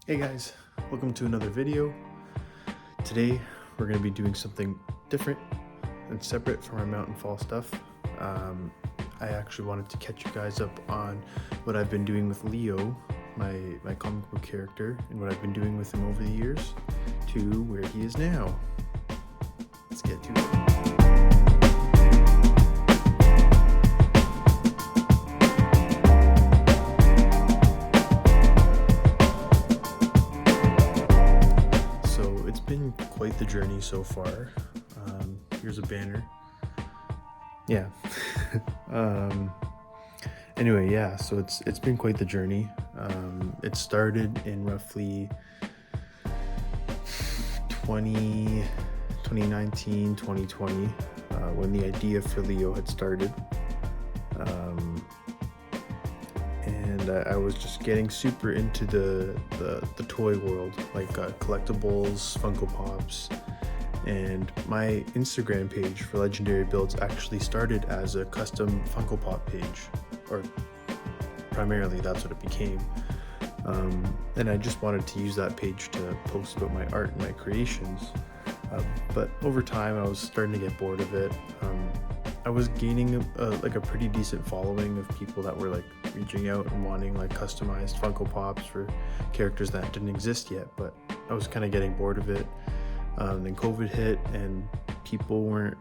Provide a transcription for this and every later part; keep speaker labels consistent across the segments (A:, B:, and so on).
A: Hey guys, welcome to another video. Today we're going to be doing something different and separate from our Mountain Fall stuff. I actually wanted to catch you guys up on what I've been doing with Leo, my comic book character, and what I've been doing with him over the years to where he is now. Let's get to it. Been quite the journey so far. Here's a banner. Yeah. Anyway, yeah, so it's been quite the journey. It started in roughly 2019, 2020, when the idea for Leo had started. And I was just getting super into the toy world, like collectibles, Funko Pops, and my Instagram page for Legendary Builds actually started as a custom Funko Pop page, or primarily that's what it became. And I just wanted to use that page to post about my art and my creations, but over time I was starting to get bored of it. I was gaining a pretty decent following of people that were like reaching out and wanting like customized Funko Pops for characters that didn't exist yet, but I was kind of getting bored of it. Then COVID hit and people weren't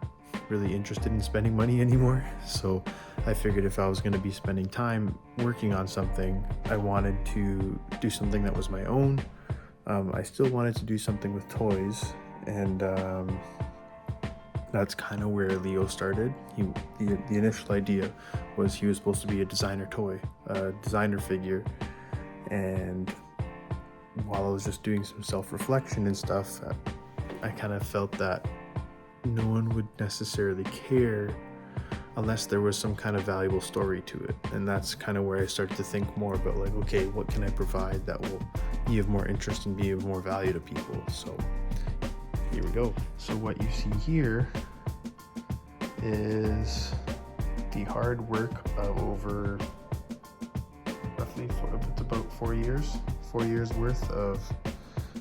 A: really interested in spending money anymore, so I figured if I was going to be spending time working on something, I wanted to do something that was my own. I still wanted to do something with toys, and that's kind of where Leo started. The initial idea was he was supposed to be a designer toy, a designer figure, and while I was just doing some self-reflection and stuff, I kind of felt that no one would necessarily care unless there was some kind of valuable story to it. And that's kind of where I started to think more about like, okay, what can I provide that will be of more interest and be of more value to people? So here we go. So what you see here is the hard work of over roughly about 4 years worth of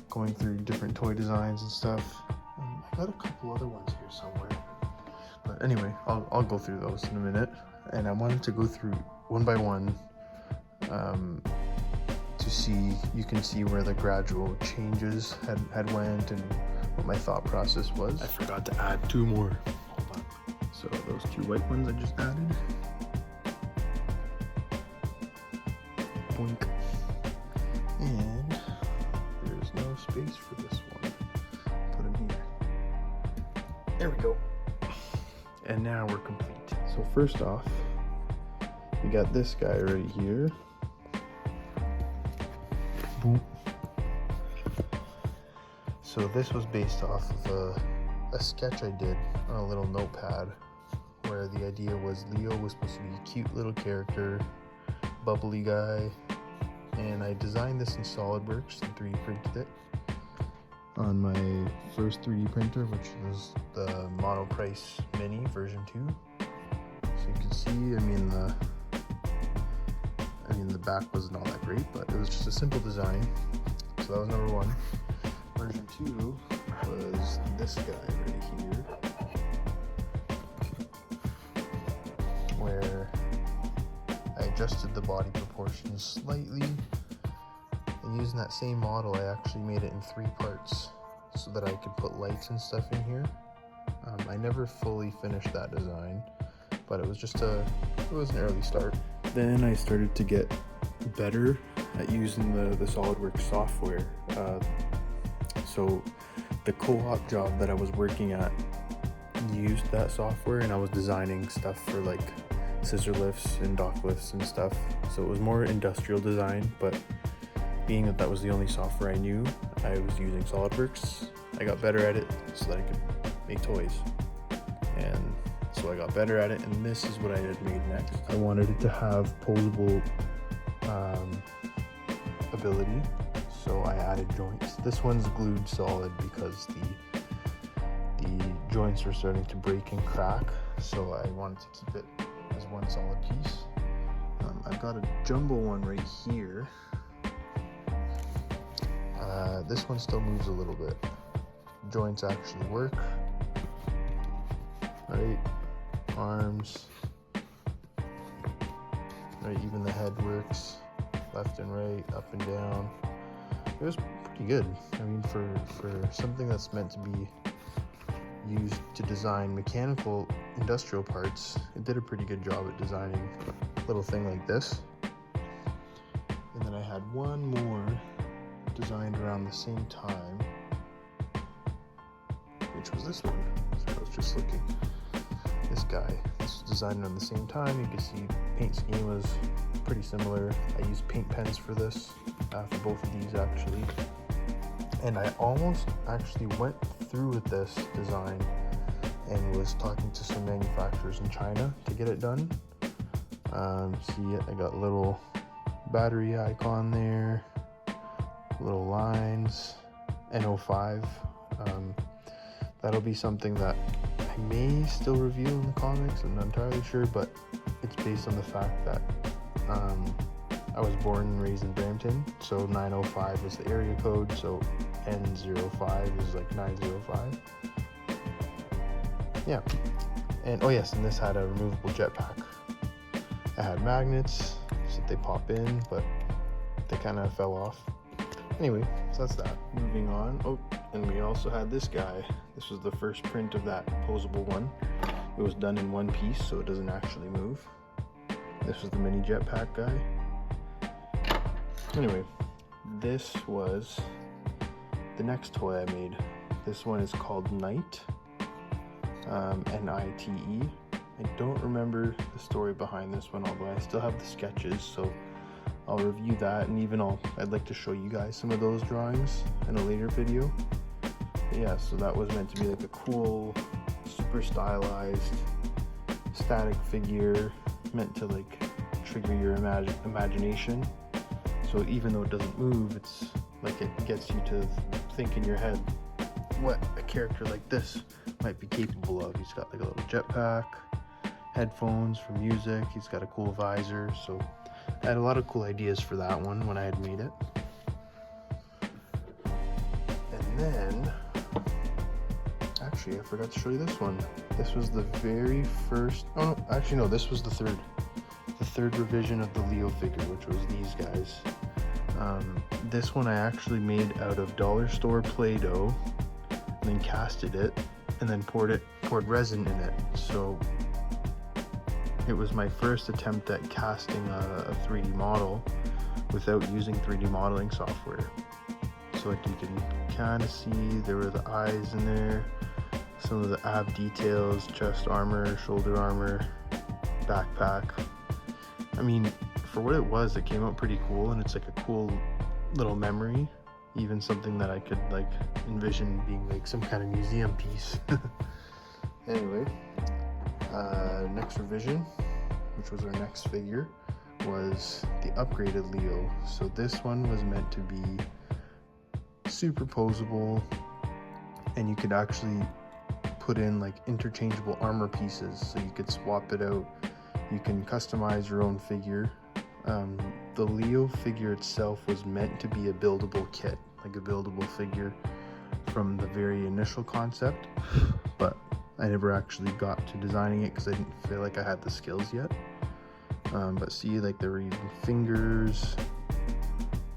A: going through different toy designs and stuff. I got a couple other ones here somewhere, but anyway, I'll go through those in a minute. And I wanted to go through one by one to see, you can see where the gradual changes had went and what my thought process was. I forgot to add 2 more. Hold on. So those 2 white ones I just added. Boink. And there's no space for this one. Put him here. There we go. And now we're complete. So first off, we got this guy right here. Boom. So this was based off of a sketch I did on a little notepad, where the idea was Leo was supposed to be a cute little character, bubbly guy, and I designed this in SolidWorks and 3D printed it on my first 3D printer, which is the Monoprice Mini version 2. So you can see, the back wasn't all that great, but it was just a simple design. So that was number 1. Version 2 was this guy right here, where I adjusted the body proportions slightly, and using that same model I actually made it in 3 parts so that I could put lights and stuff in here. I never fully finished that design, but it was an early start. Then I started to get better at using the SolidWorks software. So the co-op job that I was working at used that software, and I was designing stuff for like scissor lifts and dock lifts and stuff. So it was more industrial design, but being that was the only software I knew, I was using SolidWorks. I got better at it so that I could make toys. And so I got better at it, and this is what I had made next. I wanted it to have posable ability, so I added joints. This one's glued solid because the joints were starting to break and crack, so I wanted to keep it as one solid piece. I've got a jumbo one right here, this one still moves a little bit. Joints actually work. Right, arms. Right, even the head works. Left and right, up and down. It was pretty good. I mean, for something that's meant to be used to design mechanical industrial parts, it did a pretty good job at designing a little thing like this. And then I had one more designed around the same time, which was this one. So I was just looking. This guy, this was designed around the same time. You can see paint scheme was pretty similar. I used paint pens for this, for both of these actually. And I almost actually went through with this design and was talking to some manufacturers in China to get it done. See it, I got a little battery icon there, little lines, NO5. That'll be something that I may still review in the comics. I'm not entirely sure, but it's based on the fact that I was born and raised in Brampton, so 905 is the area code, so N05 is like 905. Yeah, and oh yes, and this had a removable jetpack. It had magnets, so they pop in, but they kind of fell off. Anyway, so that's that. Moving on. Oh, and we also had this guy. This was the first print of that posable one. It was done in one piece, so it doesn't actually move. This was the mini jetpack guy. Anyway, this was the next toy I made. This one is called Knight, N-I-T-E. I don't remember the story behind this one, although I still have the sketches, so I'll review that, and even I'd like to show you guys some of those drawings in a later video. But yeah, so that was meant to be like a cool, super stylized, static figure, meant to like trigger your imagination. So even though it doesn't move, it's like it gets you to think in your head what a character like this might be capable of. He's got like a little jetpack, headphones for music, he's got a cool visor, so I had a lot of cool ideas for that one when I had made it. And then, actually I forgot to show you this one. This was the very first, oh no, actually no, this was the third revision of the Leo figure, which was these guys. This one I actually made out of dollar store Play-Doh, and then casted it, and then poured resin in it. So it was my first attempt at casting a 3D model without using 3D modeling software. So like you can kind of see there were the eyes in there, some of the ab details, chest armor, shoulder armor, backpack. I mean, for what it was, it came out pretty cool, and it's like a cool little memory, even something that I could like envision being like some kind of museum piece. Anyway, next revision, which was our next figure, was the upgraded Leo. So this one was meant to be superposable, and you could actually put in like interchangeable armor pieces, so you could swap it out. You can customize your own figure. The Leo figure itself was meant to be a buildable kit, like a buildable figure from the very initial concept, but I never actually got to designing it because I didn't feel like I had the skills yet. But see, like there were even fingers,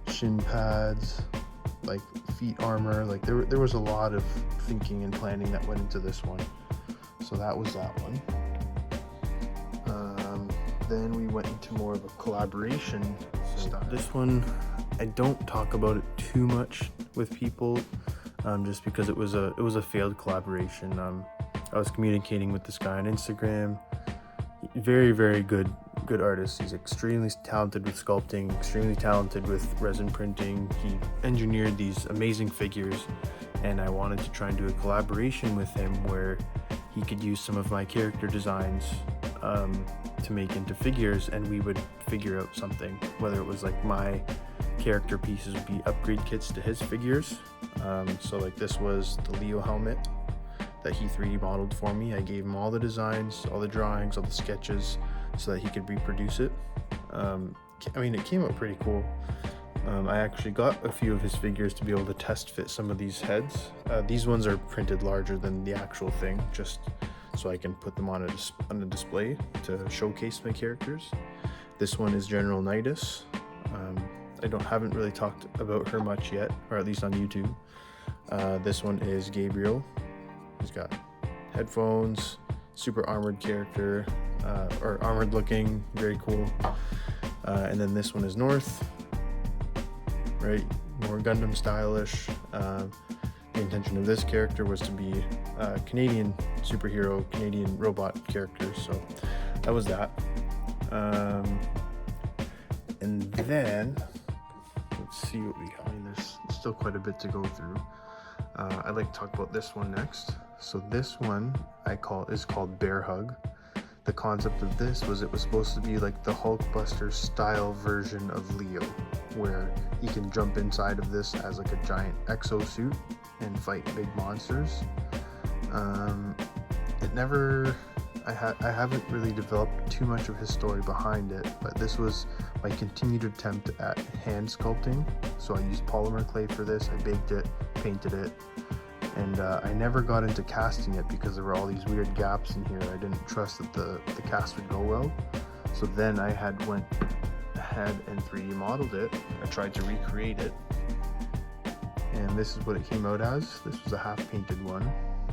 A: shin pads, like feet armor, like there was a lot of thinking and planning that went into this one. So that was that one. Then we went into more of a collaboration style. This one, I don't talk about it too much with people, just because it was a failed collaboration. I was communicating with this guy on Instagram. Very, very good artist. He's extremely talented with sculpting, extremely talented with resin printing. He engineered these amazing figures, and I wanted to try and do a collaboration with him where he could use some of my character designs to make into figures, and we would figure out something, whether it was like my character pieces would be upgrade kits to his figures. So like this was the Leo helmet that he 3D modeled for me. I gave him all the designs, all the drawings, all the sketches, so that he could reproduce it. I mean, it came out pretty cool. I actually got a few of his figures to be able to test fit some of these heads. These ones are printed larger than the actual thing, just so I can put them on a display to showcase my characters. This one is General Nidus. I haven't really talked about her much yet, or at least on YouTube. This one is Gabriel. He's got headphones, super armored character, or armored looking, very cool. And then this one is North, right? More Gundam stylish. The intention of this character was to be a Canadian superhero, Canadian robot character, so that was that. And then let's see what we got. I mean, there's still quite a bit to go through. I'd like to talk about this one next. So this one is called Bear Hug. The concept of this was it was supposed to be like the Hulkbuster style version of Leo, where he can jump inside of this as like a giant exosuit and fight big monsters. I haven't really developed too much of his story behind it, but this was my continued attempt at hand sculpting. So I used polymer clay for this, I baked it, painted it, and I never got into casting it because there were all these weird gaps in here. I didn't trust that the cast would go well. So then I went ahead and 3D modeled it. I tried to recreate it, and this is what it came out as. This was a half painted one,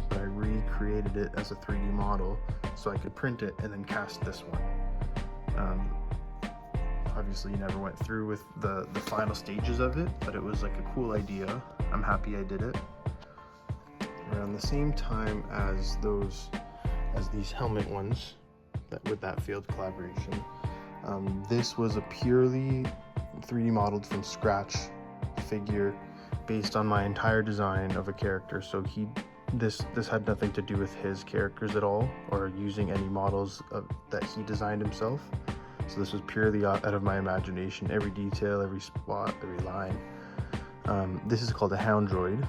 A: but I recreated it as a 3D model so I could print it and then cast this one. Obviously never went through with the final stages of it, but it was like a cool idea. I'm happy I did it. Around the same time as these helmet ones, with that failed collaboration, this was a purely 3D modeled from scratch figure based on my entire design of a character. So this had nothing to do with his characters at all, or using any models that he designed himself. So this was purely out of my imagination, every detail, every spot, every line. This is called a Houndroid.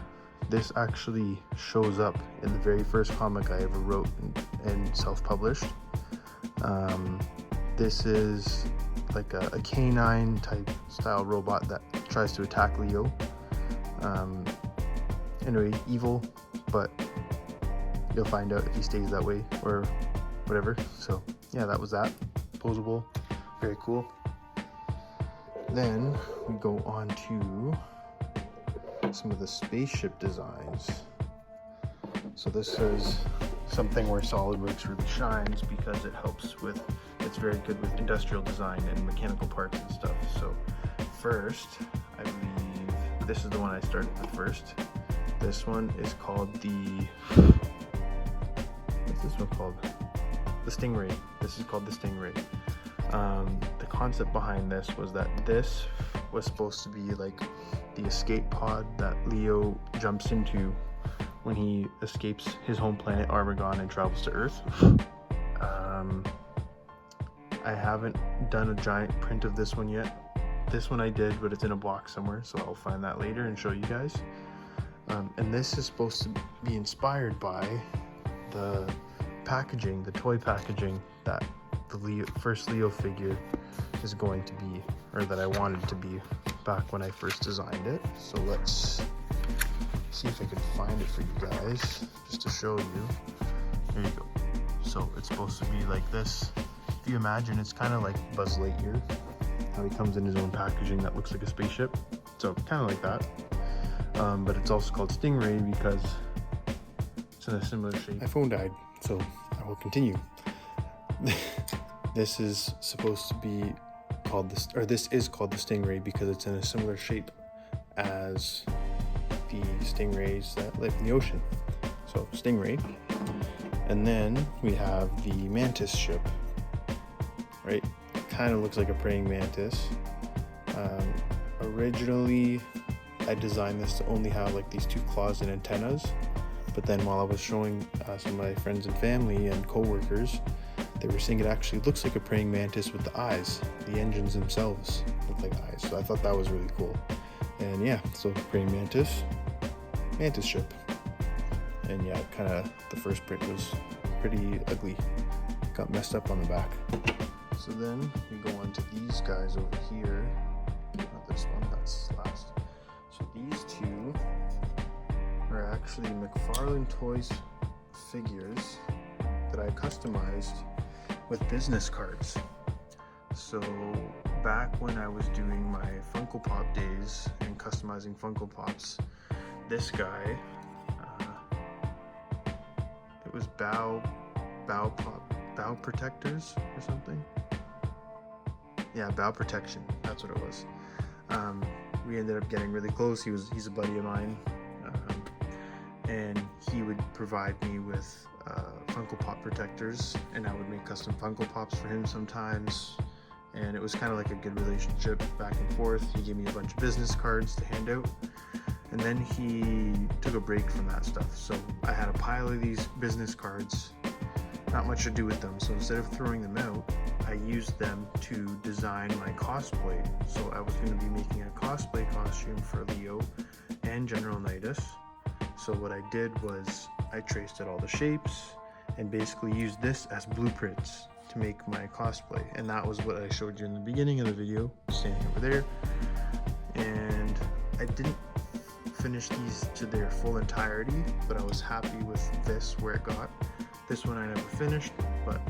A: This actually shows up in the very first comic I ever wrote and self-published. This is like a canine type style robot that tries to attack Leo. Anyway, evil, but you'll find out if he stays that way or whatever. So yeah, that was that. Posable, very cool. Then we go on to some of the spaceship designs. So this is something where SolidWorks really shines because it's very good with industrial design and mechanical parts and stuff. So first, I believe this is the one I started with first. This one is called what's this one called? The Stingray. This is called the Stingray. The concept behind this was that this was supposed to be like the escape pod that Leo jumps into when he escapes his home planet Armagon and travels to Earth. I haven't done a giant print of this one yet. This one I did, but it's in a box somewhere, so I'll find that later and show you guys. And this is supposed to be inspired by the packaging, the toy packaging that the first Leo figure is going to be, or that I wanted to be back when I first designed it. So let's see if I can find it for you guys, just to show you. There you go. So it's supposed to be like this. If you imagine, it's kind of like Buzz Lightyear, how he comes in his own packaging that looks like a spaceship. So kind of like that. But it's also called Stingray because it's in a similar shape. My phone died, so I will continue. This is supposed to be called this is called the Stingray because it's in a similar shape as the stingrays that live in the ocean. So Stingray. And then we have the Mantis ship, right? Kind of looks like a praying mantis. Originally, I designed this to only have like these two claws and antennas, but then while I was showing some of my friends and family and co-workers, they were saying it actually looks like a praying mantis with the eyes. The engines themselves look like eyes, so I thought that was really cool. And yeah, so praying mantis ship. And yeah, kind of the first print was pretty ugly. Got messed up on the back. So then we go on to these guys over here. Not this one, that's these two are actually McFarlane Toys figures that I customized with business cards. So back when I was doing my Funko Pop days and customizing Funko Pops, this guy, it was bow protectors or something. Yeah, bow protection, that's what it was. We ended up getting really close. He's a buddy of mine, and he would provide me with Funko Pop protectors, and I would make custom Funko Pops for him sometimes, and it was kind of like a good relationship back and forth. He gave me a bunch of business cards to hand out, and then he took a break from that stuff, so I had a pile of these business cards, not much to do with them, so instead of throwing them out, I used them to design my cosplay. So I was going to be making a cosplay costume for Leo and General Nitus. So what I did was I traced out all the shapes and basically used this as blueprints to make my cosplay. And that was what I showed you in the beginning of the video, standing over there. And I didn't finish these to their full entirety, but I was happy with this, where it got. This one I never finished, but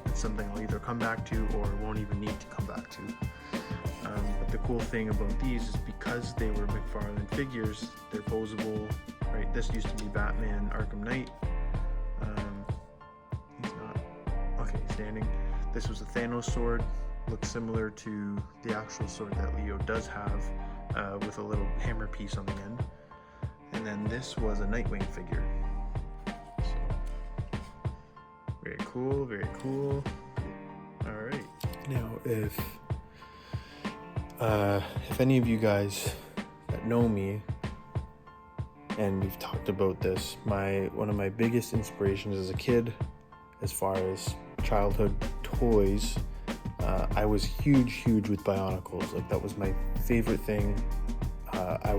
A: it's something I'll either come back to or won't even need to come back to. But the cool thing about these is because they were McFarlane figures, they're posable, right? This used to be Batman Arkham Knight. He's not, okay, he's standing. This was a Thanos sword, looks similar to the actual sword that Leo does have, with a little hammer piece on the end. And then this was a Nightwing figure. Very cool, very cool. Alright. Now, if any of you guys that know me, and we've talked about this, one of my biggest inspirations as a kid, as far as childhood toys, I was huge with Bionicles. Like, that was my favorite thing. I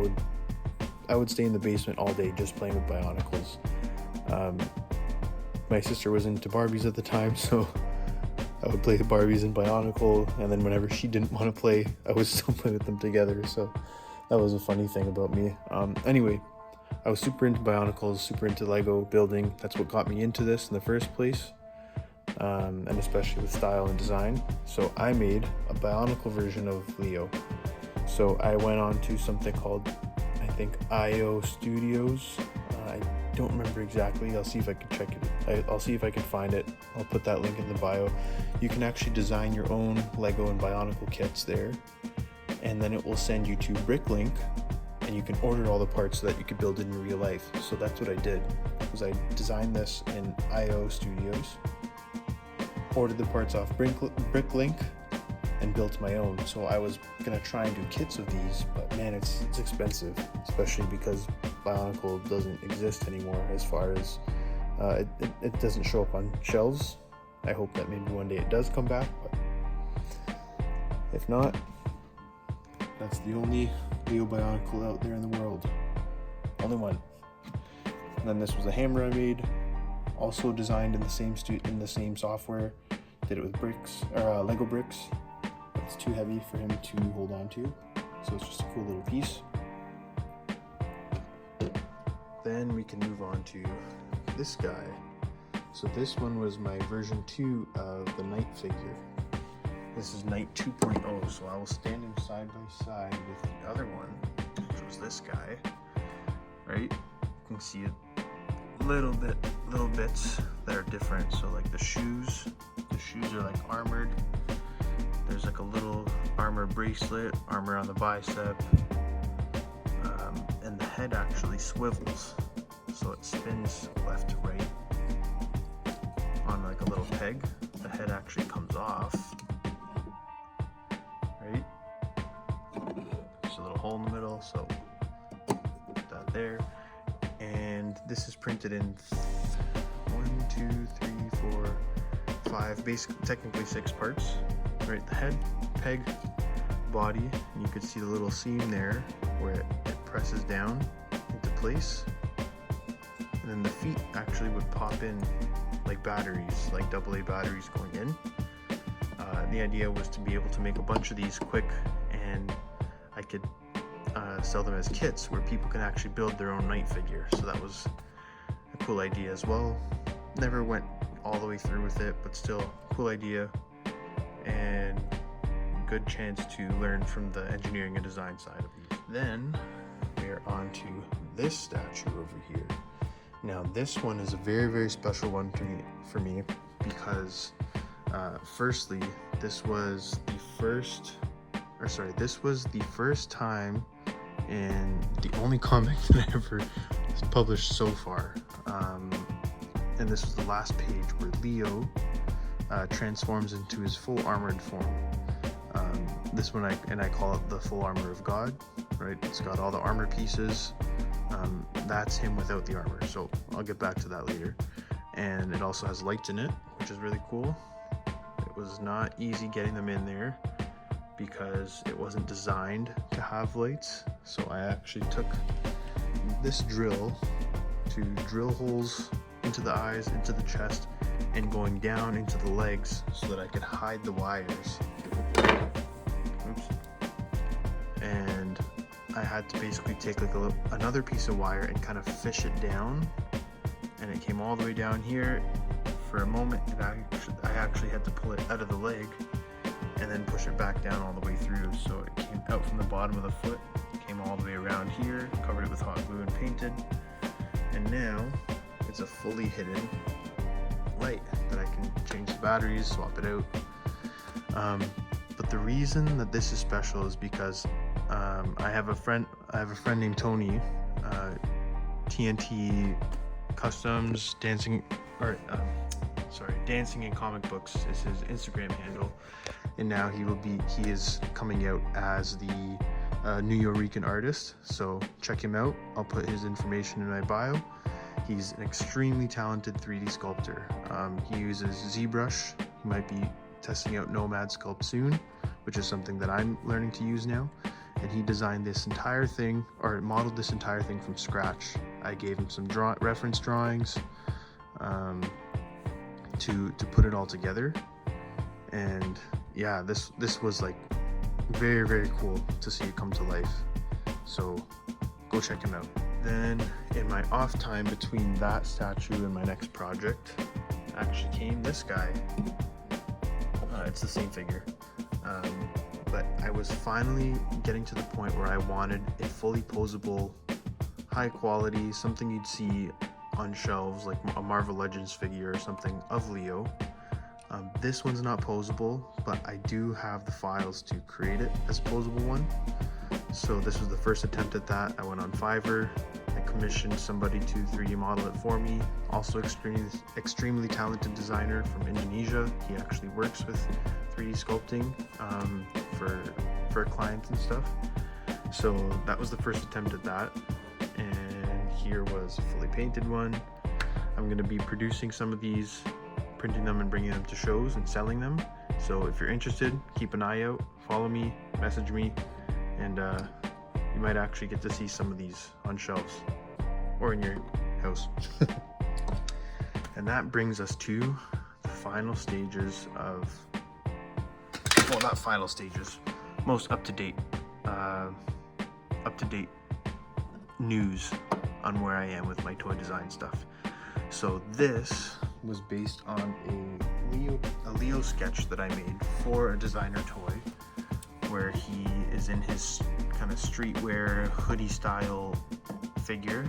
A: would stay in the basement all day just playing with Bionicles. My sister was into Barbies at the time, so I would play the Barbies in Bionicle, and then whenever she didn't want to play, I would still play with them together, so that was a funny thing about me. Anyway, I was super into Bionicles, super into Lego building. That's what got me into this in the first place, and especially with style and design. So I made a Bionicle version of Leo. So I went on to something called, I think, IO Studios. I don't remember exactly. I'll see if I can check it. I'll see if I can find it. I'll put that link in the bio. You can actually design your own Lego and Bionicle kits there, and then it will send you to Bricklink, and you can order all the parts so that you could build it in real life. So that's what I did, was I designed this in IO Studios, ordered the parts off Bricklink, and built my own. So I was gonna try and do kits of these, but man, it's expensive, especially because Bionicle doesn't exist anymore, as far as it doesn't show up on shelves. I hope that maybe one day it does come back, but if not, that's the only Leo Bionicle out there in the world. Only one. And then this was a hammer I made, also designed in the same software. Did it with bricks, or Lego bricks. It's too heavy for him to hold on to, so it's just a cool little piece. Then we can move on to this guy. So this one was my version 2 of the Knight figure. This is Knight 2.0, so I was standing side by side with the other one, which was this guy, right? You can see little bits that are different. So like the shoes are like armored. There's like a little armor bracelet, armor on the bicep, and the head actually swivels, so it spins left to right on like a little peg. The head actually comes off, right? There's a little hole in the middle, so put that there. And this is printed in 1, 2, 3, 4, 5, basically technically 6 parts. Right, the head, peg, body, and you could see the little seam there where it presses down into place. And then the feet actually would pop in like batteries, like AA batteries going in. The idea was to be able to make a bunch of these quick, and I could sell them as kits where people can actually build their own knight figure. So that was a cool idea as well. Never went all the way through with it, but still cool idea and good chance to learn from the engineering and design side of these. Then we are on to this statue over here. Now this one is a very, very special one for me because firstly, this was the first time and the only comic that I ever published so far. And this was the last page where Leo transforms into his full armored form. This one I call it the full armor of God, right? It's got all the armor pieces. That's him without the armor, so I'll get back to that later. And it also has lights in it, which is really cool. It was not easy getting them in there because it wasn't designed to have lights. So I actually took this drill to drill holes into the eyes, into the chest, and going down into the legs so that I could hide the wires. Oops. And I had to basically take like another piece of wire and kind of fish it down, and it came all the way down here. For a moment, I actually had to pull it out of the leg and then push it back down all the way through. So it came out from the bottom of the foot, came all the way around here, covered it with hot glue and painted, and now it's a fully hidden light that I can change the batteries, swap it out. But the reason that this is special is because I have a friend named Tonie, TNT Customs Dancing in Comic Books is his Instagram handle, and now he is coming out as the Nuyorican artist. So check him out. I'll put his information in my bio. He's an extremely talented 3D sculptor. He uses ZBrush. He might be testing out Nomad Sculpt soon, which is something that I'm learning to use now. And he designed this entire thing, or modeled this entire thing from scratch. I gave him some reference drawings to put it all together. And yeah, this was like very, very cool to see it come to life. So go check him out. Then in my off time between that statue and my next project actually came this guy. It's the same figure. But I was finally getting to the point where I wanted a fully posable, high quality, something you'd see on shelves like a Marvel Legends figure or something of Leo. This one's not posable, but I do have the files to create it as a posable one. So this was the first attempt at that. I went on Fiverr. I commissioned somebody to 3D model it for me. Also extremely talented designer from Indonesia. He actually works with 3D sculpting for clients and stuff. So that was the first attempt at that. And here was a fully painted one. I'm going to be producing some of these, printing them and bringing them to shows and selling them. So if you're interested, keep an eye out, follow me, message me, and you might actually get to see some of these on shelves or in your house. And that brings us to the final stages of, well, not final stages, most up-to-date news on where I am with my toy design stuff. So this was based on a Leo sketch that I made for a designer toy, where he is in his kind of streetwear hoodie style figure.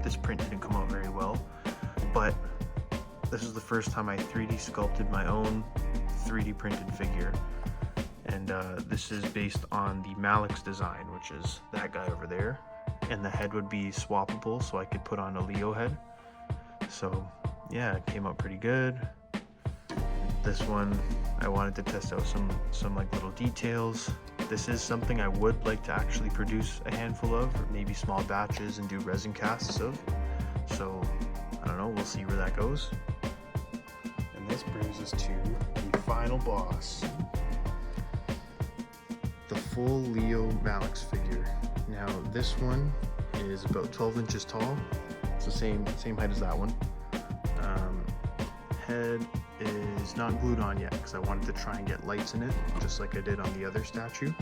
A: This print didn't come out very well, but this is the first time I 3D sculpted my own 3D printed figure. And this is based on the Malix design, which is that guy over there. And the head would be swappable, so I could put on a Leo head. So yeah, it came out pretty good. This one, I wanted to test out some like little details. This is something I would like to actually produce a handful of, or maybe small batches and do resin casts of. So I don't know, we'll see where that goes. And this brings us to the final boss, the full Leo Malix figure. Now this one is about 12 inches tall. It's the same height as that one. Head is not glued on yet because I wanted to try and get lights in it, just like I did on the other statue.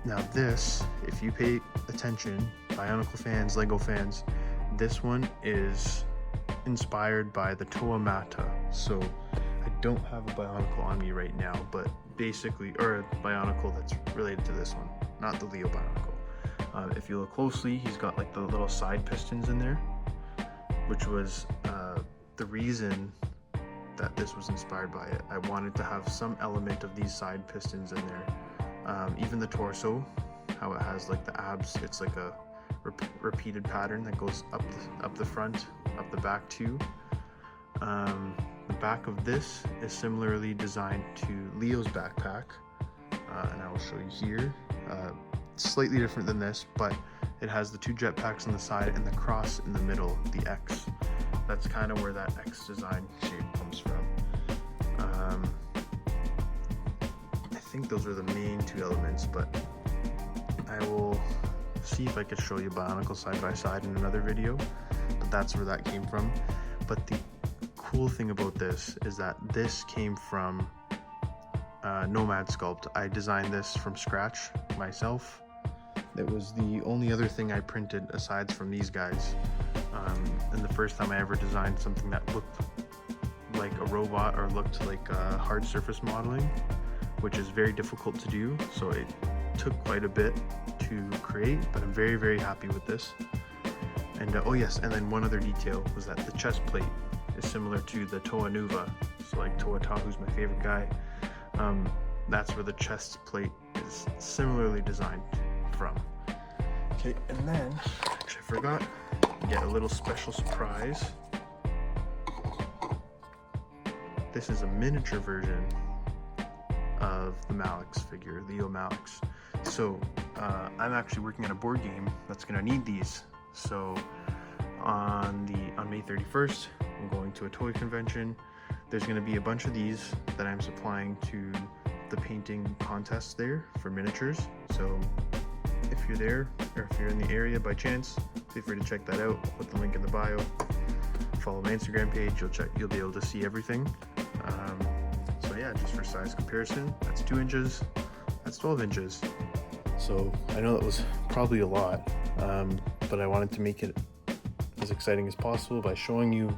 A: Now this, if you pay attention, Bionicle fans, Lego fans, this one is inspired by the Toa Mata. So I don't have a Bionicle on me right now, but basically, or a Bionicle that's related to this one, not the Leo Bionicle. If you look closely, he's got like the little side pistons in there, which was the reason that this was inspired by it. I wanted to have some element of these side pistons in there. Even the torso, how it has like the abs, it's like a repeated pattern that goes up the front, up the back too. The back of this is similarly designed to Leo's backpack, and I will show you here. Slightly different than this, but it has the two jetpacks on the side and the cross in the middle, the X. That's kind of where that X design shape comes from. I think those are the main two elements, but I will see if I could show you Bionicle side by side in another video, but that's where that came from. But the cool thing about this is that this came from Nomad Sculpt. I designed this from scratch myself. It was the only other thing I printed aside from these guys. And the first time I ever designed something that looked like a robot or looked like hard surface modeling, which is very difficult to do. So it took quite a bit to create, but I'm very, very happy with this. And oh yes, and then one other detail was that the chest plate is similar to the Toa Nuva. So like Toa Tahu's my favorite guy. That's where the chest plate is similarly designed from. Okay, and then, actually I forgot, you get a little special surprise. This is a miniature version of the Malix figure, Leo Malix. So I'm actually working on a board game that's gonna need these. So on May 31st, I'm going to a toy convention. There's gonna be a bunch of these that I'm supplying to the painting contest there for miniatures. So if you're there, or if you're in the area by chance, feel free to check that out. I'll put the link in the bio. Follow my Instagram page, you'll be able to see everything. So yeah, just for size comparison, that's 2 inches, that's 12 inches. So I know that was probably a lot, but I wanted to make it as exciting as possible by showing you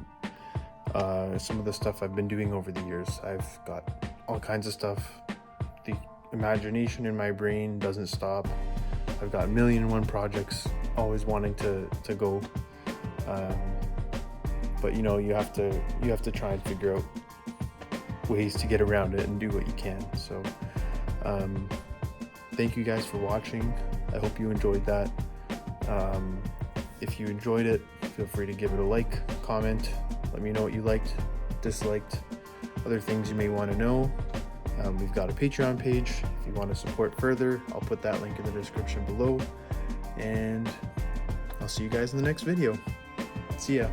A: some of the stuff I've been doing over the years. I've got all kinds of stuff. The imagination in my brain doesn't stop. I've got 1,000,001 projects, always wanting to go, but you know, you have to try and figure out ways to get around it and do what you can. So thank you guys for watching. I hope you enjoyed that. If you enjoyed it, feel free to give it a like, comment, let me know what you liked, disliked, other things you may want to know. We've got a Patreon page if you want to support further. I'll put that link in the description below, and I'll see you guys in the next video. See ya.